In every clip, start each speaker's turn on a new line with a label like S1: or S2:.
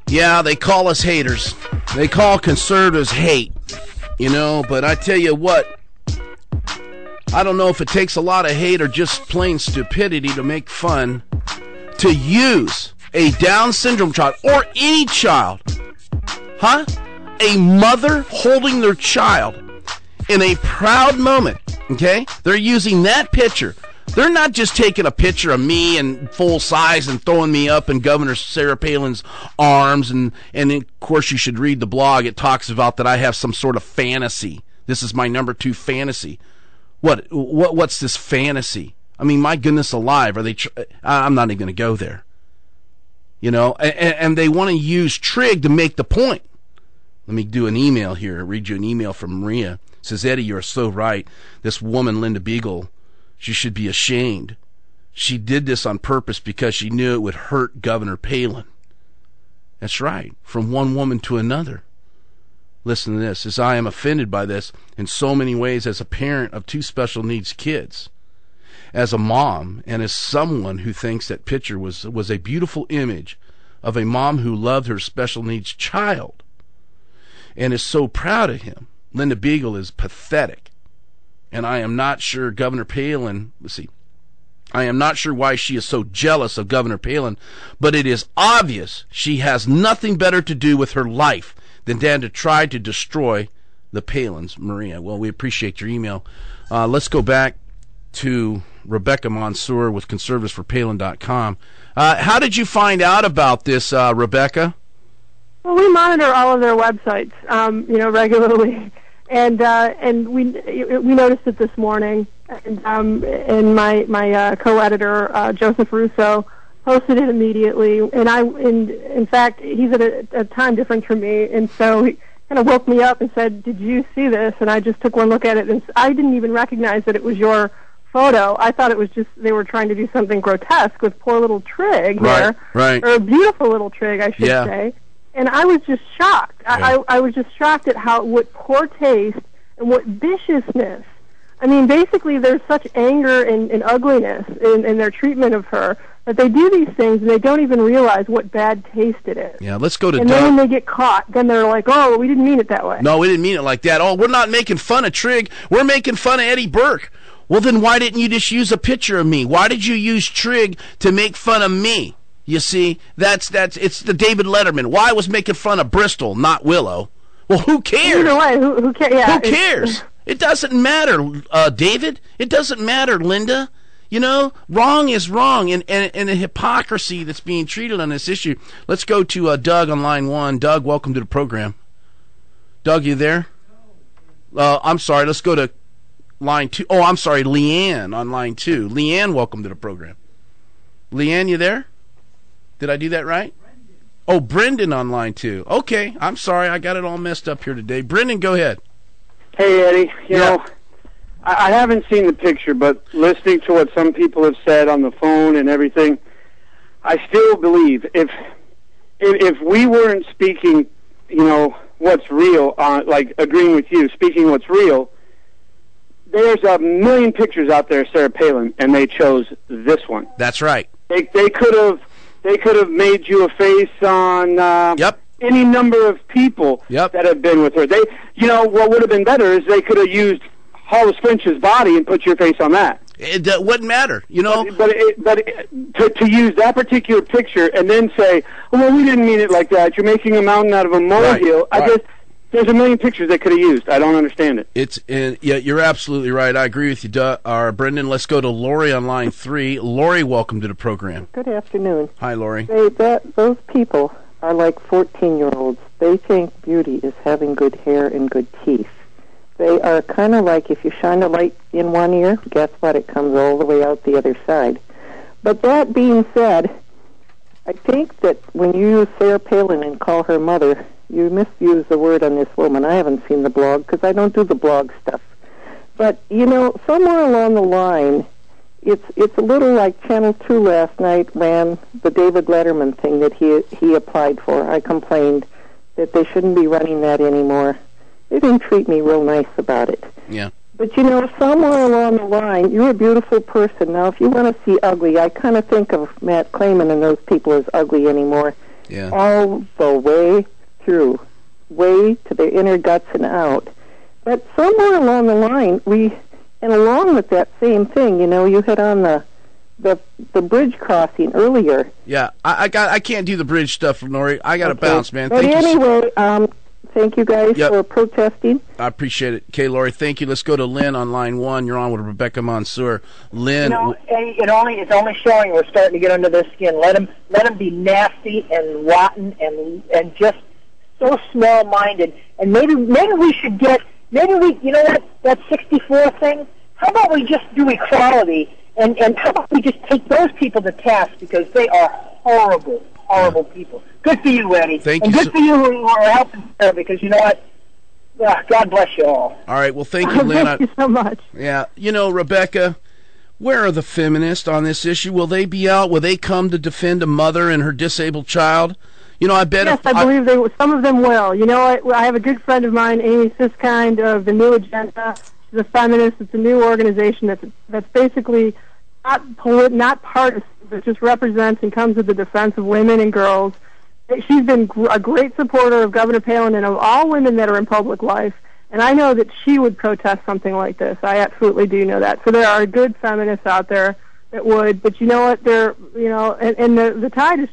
S1: Yeah, they call us haters. They call conservatives hate, but I tell you what, I don't know if it takes a lot of hate or just plain stupidity to make fun, to use a Down syndrome child or any child, a mother holding their child in a proud moment, okay? They're using that picture. They're not just taking a picture of me in full size and throwing me up in Governor Sarah Palin's arms, and of course you should read the blog. It talks about that I have some sort of fantasy. This is my number 2 fantasy. What's this fantasy? I mean, my goodness alive, are they? I'm not even going to go there. And they want to use trig to make the point. Let me do an email here. Read you an email from Maria. It says, Eddie, you're so right. This woman, Linda Beagle, she should be ashamed. She did this on purpose because she knew it would hurt Governor Palin. That's right. From one woman to another. Listen to this. As I am offended by this in so many ways as a parent of 2 special needs kids, as a mom, and as someone who thinks that picture was a beautiful image of a mom who loved her special needs child and is so proud of him. Linda Beagle is pathetic. And I am not sure Governor Palin, I am not sure why she is so jealous of Governor Palin, but it is obvious she has nothing better to do with her life than to try to destroy the Palins. Maria, well, we appreciate your email. Let's go back to Rebecca Mansour with conservatives4palin.com. How did you find out about this, Rebecca?
S2: Well, we monitor all of their websites, regularly, and we noticed it this morning, and my co-editor Joseph Russo posted it immediately, and in fact, he's at a time difference from me, and so he kind of woke me up and said, "Did you see this?" And I just took one look at it, and I didn't even recognize that it was your photo. I thought it was just they were trying to do something grotesque with poor little Trig here,
S1: right,
S2: or a beautiful little Trig, I should say. And I was just shocked.
S1: Yeah.
S2: I was just shocked at what poor taste and what viciousness. I mean, basically, there's such anger and ugliness in their treatment of her that they do these things and they don't even realize what bad taste it is.
S1: Yeah, let's go to
S2: And
S1: Doug.
S2: then when they get caught, then they're like, "Oh, we didn't mean it that way."
S1: No, we didn't mean it like that. Oh, we're not making fun of Trig. We're making fun of Eddie Burke. Well, then why didn't you just use a picture of me? Why did you use Trig to make fun of me? You see, it's the David Letterman. Why was making fun of Bristol, not Willow? Well, who cares?
S2: Either way, who cares? Yeah,
S1: who cares? It doesn't matter, David. It doesn't matter, Linda. Wrong is wrong, and the hypocrisy that's being treated on this issue. Let's go to Doug on line 1. Doug, welcome to the program. Doug, you there? I'm sorry. Let's go to line 2. Oh, I'm sorry, Leanne on line 2. Leanne, welcome to the program. Leanne, you there? Did I do that right? Oh, Brendan on line 2. Okay, I'm sorry. I got it all messed up here today. Brendan, go ahead.
S3: Hey, Eddie. You know, I haven't seen the picture, but listening to what some people have said on the phone and everything, I still believe if we weren't speaking, what's real, like agreeing with you, speaking what's real, there's a million pictures out there of Sarah Palin, and they chose this one.
S1: That's right.
S3: They could have made you a face on any number of people that have been with her. What would have been better is they could have used Hollis Finch's body and put your face on that.
S1: It wouldn't matter,
S3: But to use that particular picture and then say, "Well, we didn't mean it like that. You're making a mountain out of a molehill." There's a million pictures they could have used. I don't understand it.
S1: You're absolutely right. I agree with you, Brendan. Let's go to Lori on line 3. Lori, welcome to the program.
S4: Good afternoon.
S1: Hi, Lori.
S4: Those people are like 14-year-olds. They think beauty is having good hair and good teeth. They are kind of like if you shine a light in one ear, guess what? It comes all the way out the other side. But that being said, I think that when you use Sarah Palin and call her mother, you misuse the word on this woman. I haven't seen the blog because I don't do the blog stuff. But, somewhere along the line, it's a little like Channel 2 last night ran the David Letterman thing that he applied for. I complained that they shouldn't be running that anymore. They didn't treat me real nice about it.
S1: Yeah.
S4: But, somewhere along the line, you're a beautiful person. Now, if you want to see ugly, I kind of think of Matt Clayman and those people as ugly anymore.
S1: Yeah.
S4: all the way through, way to their inner guts and out. But somewhere along the line, and along with that same thing, you hit on the bridge crossing earlier.
S1: Yeah, I can't do the bridge stuff, Lori. I got to bounce, man.
S4: But anyway, thank you guys for protesting.
S1: I appreciate it. Okay, Lori, thank you. Let's go to Lynn on line 1. You're on with Rebecca Mansour. Lynn.
S5: Eddie, it's only showing we're starting to get under their skin. Let them be nasty and rotten and just so small-minded. And maybe we should get, that 64 thing, how about we just do equality, and how about we just take those people to task, because they are horrible, horrible people. Good for you, Eddie.
S1: Thank
S5: you. And good for you who are helping her, because you know what? God bless you all.
S1: All right, well, thank you, Lynn.
S2: Thank you so much.
S1: Yeah, Rebecca, where are the feminists on this issue? Will they be out? Will they come to defend a mother and her disabled child? I bet.
S2: Yes, I believe some of them will. I have a good friend of mine, Amy Siskind of the New Agenda. She's a feminist. It's a new organization that's basically not partisan, but just represents and comes to the defense of women and girls. She's been a great supporter of Governor Palin and of all women that are in public life, and I know that she would protest something like this. I absolutely do know that. So there are good feminists out there that would, but you know what? And the tide is,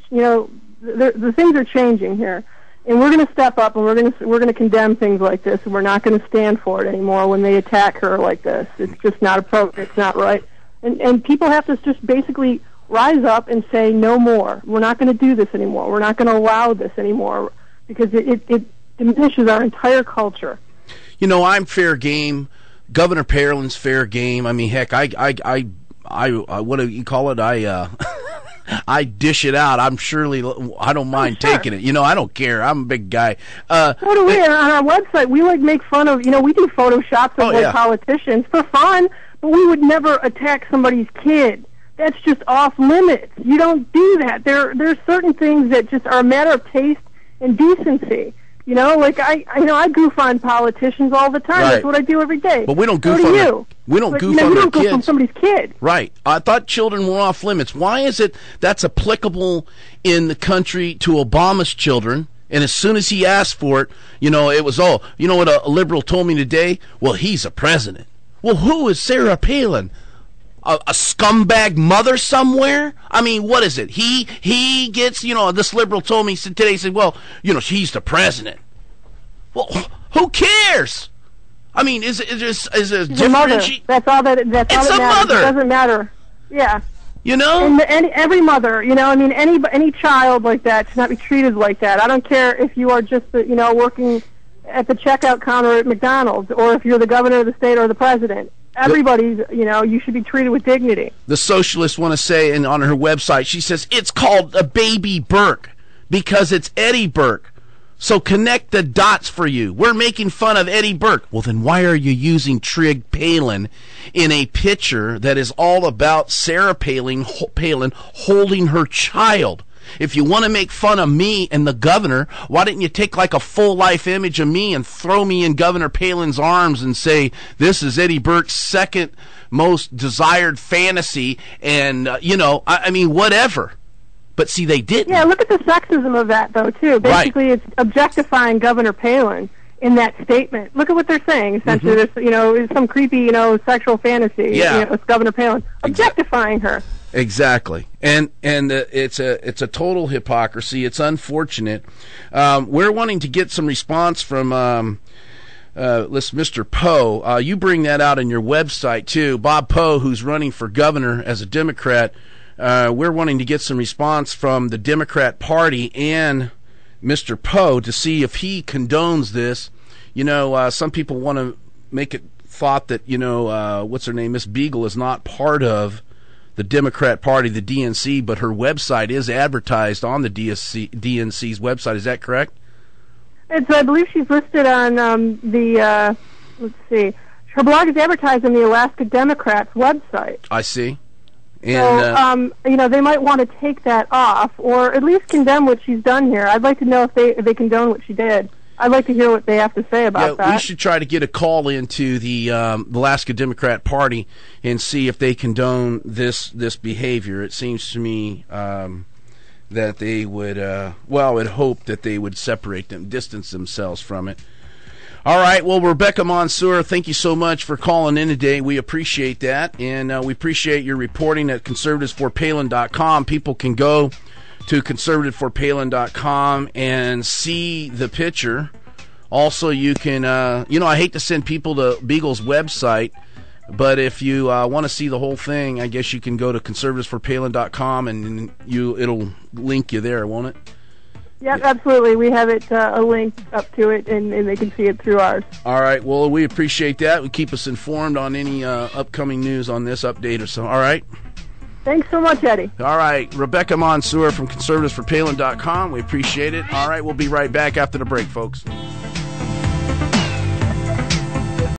S2: the things are changing here, and we're going to step up, and we're going to condemn things like this, and we're not going to stand for it anymore when they attack her like this. It's just not appropriate. It's not right, and people have to just basically rise up and say no more. We're not going to do this anymore. We're not going to allow this anymore, because it diminishes our entire culture.
S1: I'm fair game. Governor Palin's fair game. I mean, heck, I what do you call it? I dish it out. I don't mind taking it. I don't care. I'm a big guy.
S2: So do we. On our website, we make fun of, we do Photoshops of politicians for fun, but we would never attack somebody's kid. That's just off limits. You don't do that. There's certain things that just are a matter of taste and decency. I goof on politicians all the time. Right. That's what I do every day.
S1: But we don't goof on you. We don't goof on their kids.
S2: On somebody's kid.
S1: Right. I thought children were off limits. Why is it that's applicable in the country to Obama's children? And as soon as he asked for it, it was what a liberal told me today? Well, he's a president. Well, who is Sarah Palin? A scumbag mother somewhere? I mean, what is it? He gets, this liberal told me today, he said, well, she's the president. Well, who cares? I mean, is it
S2: a mother. That's all that matters.
S1: Mother.
S2: It doesn't matter. Yeah.
S1: And
S2: every mother, any child like that should not be treated like that. I don't care if you are just, working at the checkout counter at McDonald's, or if you're the governor of the state or the president. Everybody's, you should be treated with dignity.
S1: The socialists want to say, and on her website, she says, it's called a baby Burke because it's Eddie Burke. So connect the dots for you. We're making fun of Eddie Burke. Well, then why are you using Trig Palin in a picture that is all about Sarah Palin holding her child? If you want to make fun of me and the governor, why didn't you take like a full life image of me and throw me in Governor Palin's arms and say, this is Eddie Burke's second most desired fantasy, and, whatever. But see, they didn't.
S2: Yeah, look at the sexism of that, though, too. Basically, It's objectifying Governor Palin in that statement. Look at what they're saying, essentially. Mm-hmm. It's some creepy, sexual fantasy.
S1: Yeah.
S2: It's Governor Palin. Objectifying her.
S1: Exactly, and it's a total hypocrisy. It's unfortunate. We're wanting to get some response from Mr. Poe. You bring that out on your website too, Bob Poe, who's running for governor as a Democrat. We're wanting to get some response from the Democrat Party and Mr. Poe to see if he condones this. Some people want to make it thought that what's her name, Miss Beagle, is not part of the Democrat Party, the DNC, but her website is advertised on the DNC's website. Is that correct?
S2: I believe she's listed on let's see. Her blog is advertised on the Alaska Democrats website.
S1: I see. And,
S2: so, they might want to take that off, or at least condemn what she's done here. I'd like to know if they condone what she did. I'd like to hear what they have to say about that.
S1: We should try to get a call into the Alaska Democrat Party and see if they condone this behavior. It seems to me that they would, would hope that they would distance themselves from it. All right, well, Rebecca Mansour, thank you so much for calling in today. We appreciate that, and we appreciate your reporting at conservativesforpalin.com. People can go to conservativeforpalin.com and see the picture. Also, you can, I hate to send people to Beagle's website, but if you want to see the whole thing, I guess you can go to conservativesforpalin.com, and it'll link you there, won't it?
S2: Yep, absolutely. We have it a link up to it, and they can see it through ours.
S1: All right. Well, we appreciate that. Keep us informed on any upcoming news on this update or so. All right.
S2: Thanks so much, Eddie.
S1: All right. Rebecca Mansour from conservativesforpalin.com. We appreciate it. All right. We'll be right back after the break, folks.